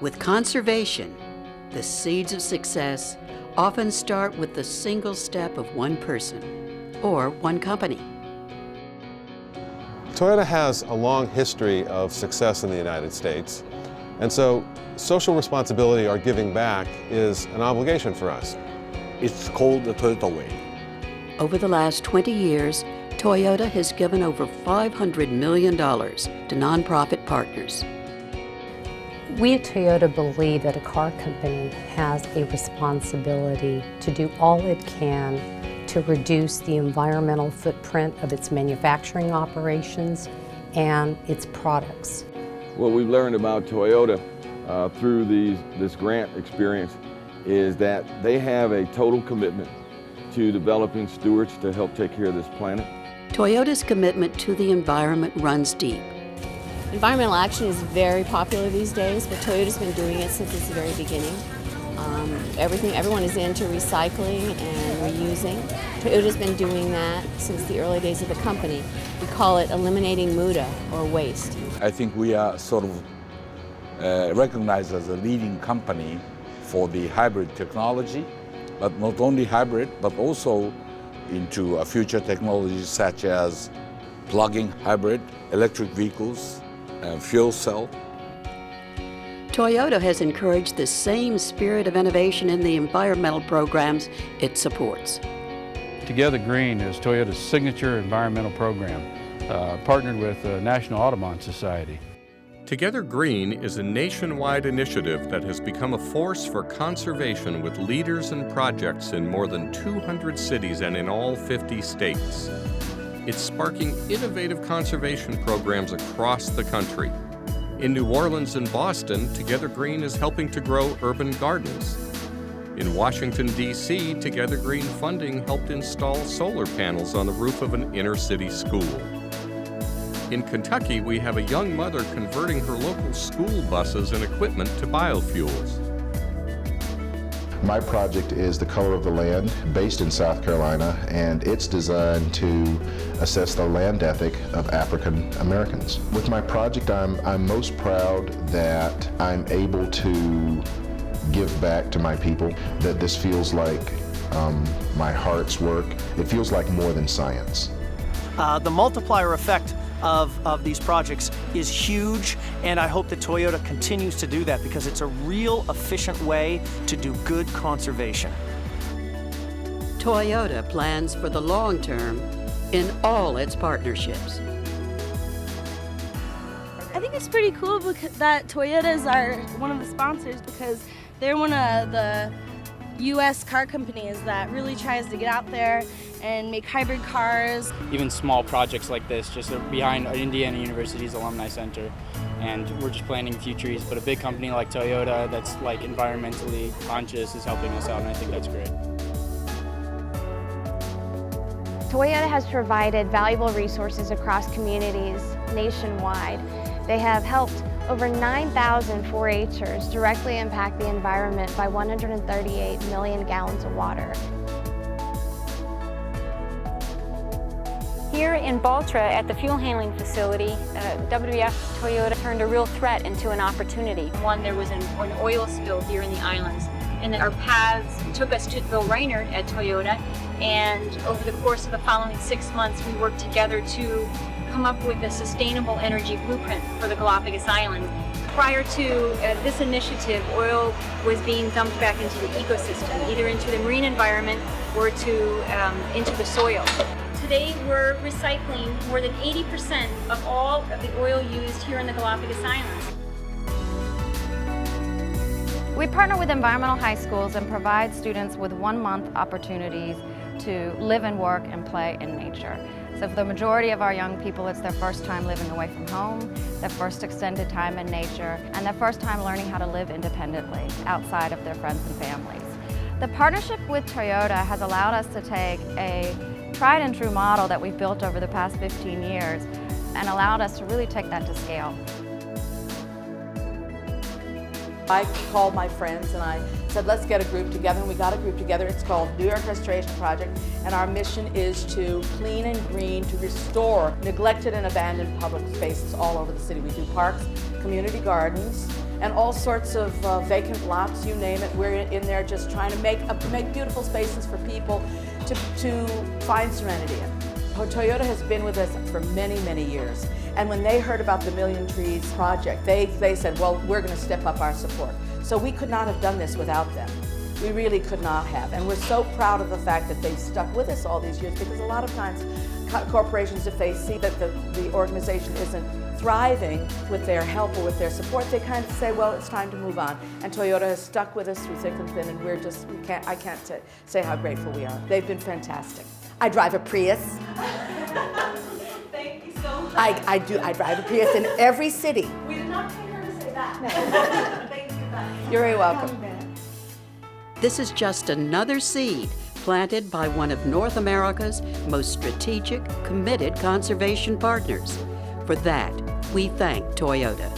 With conservation, the seeds of success often start with the single step of one person or one company. Toyota has a long history of success in the United States, and so social responsibility or giving back is an obligation for us. It's called the Toyota Way. Over the last 20 years, Toyota has given over $500 million to nonprofit partners. We at Toyota believe that a car company has a responsibility to do all it can to reduce the environmental footprint of its manufacturing operations and its products. What we've learned about Toyota through this grant experience is that they have a total commitment to developing stewards to help take care of this planet. Toyota's commitment to the environment runs deep. Environmental action is very popular these days, but Toyota's been doing it since its very beginning. Everyone is into recycling and reusing. Toyota's been doing that since the early days of the company. We call it eliminating muda, or waste. I think we are sort of recognized as a leading company for the hybrid technology, but not only hybrid, but also into future technologies such as plug-in hybrid, electric vehicles, and fuel cell. Toyota has encouraged the same spirit of innovation in the environmental programs it supports. TogetherGreen is Toyota's signature environmental program, partnered with the National Audubon Society. TogetherGreen is a nationwide initiative that has become a force for conservation with leaders and projects in more than 200 cities and in all 50 states. It's sparking innovative conservation programs across the country. In New Orleans and Boston, TogetherGreen is helping to grow urban gardens. In Washington, D.C., TogetherGreen funding helped install solar panels on the roof of an inner-city school. In Kentucky, we have a young mother converting her local school buses and equipment to biofuels. My project is The Color of the Land, based in South Carolina, and it's designed to assess the land ethic of African Americans. With my project, I'm most proud that I'm able to give back to my people, that this feels like my heart's work. It feels like more than science. The multiplier effect of these projects is huge, and I hope that Toyota continues to do that because it's a real efficient way to do good conservation. Toyota plans for the long term in all its partnerships. I think it's pretty cool that Toyotas are one of the sponsors because they're one of the U.S. car companies that really tries to get out there and make hybrid cars. Even small projects like this, just behind Indiana University's Alumni Center, and we're just planting a few trees, but a big company like Toyota that's like environmentally conscious is helping us out, and I think that's great. Toyota has provided valuable resources across communities nationwide. They have helped over 9,000 4-H'ers directly impact the environment by 138 million gallons of water. Here in Baltra at the fuel handling facility, WWF Toyota turned a real threat into an opportunity. One, there was an oil spill here in the islands, and our paths took us to Bill Reinert at Toyota, and over the course of the following 6 months we worked together to come up with a sustainable energy blueprint for the Galapagos Islands. Prior to this initiative, oil was being dumped back into the ecosystem, either into the marine environment or into the soil. Today we're recycling more than 80% of all of the oil used here in the Galapagos Islands. We partner with environmental high schools and provide students with 1-month opportunities to live and work and play in nature. So for the majority of our young people, it's their first time living away from home, their first extended time in nature, and their first time learning how to live independently outside of their friends and families. The partnership with Toyota has allowed us to take a tried and true model that we've built over the past 15 years and allowed us to really take that to scale. I called my friends and I said, let's get a group together, and we got a group together. It's called New York Restoration Project, and our mission is to clean and green, to restore neglected and abandoned public spaces all over the city. We do parks, community gardens, and all sorts of vacant lots, you name it. We're in there just trying to make beautiful spaces for people to find serenity in. Toyota has been with us for many, many years. And when they heard about the Million Trees project, they said, well, we're going to step up our support. So we could not have done this without them. We really could not have. And we're so proud of the fact that they've stuck with us all these years, because a lot of times corporations, if they see that the organization isn't thriving with their help or with their support, they kind of say, well, it's time to move on. And Toyota has stuck with us through thick and thin, and I can't say how grateful we are. They've been fantastic. I drive a Prius. Thank you so much. I drive a Prius in every city. We did not pay her to say that. Thank you. You're very welcome. This is just another seed planted by one of North America's most strategic, committed conservation partners. For that, we thank Toyota.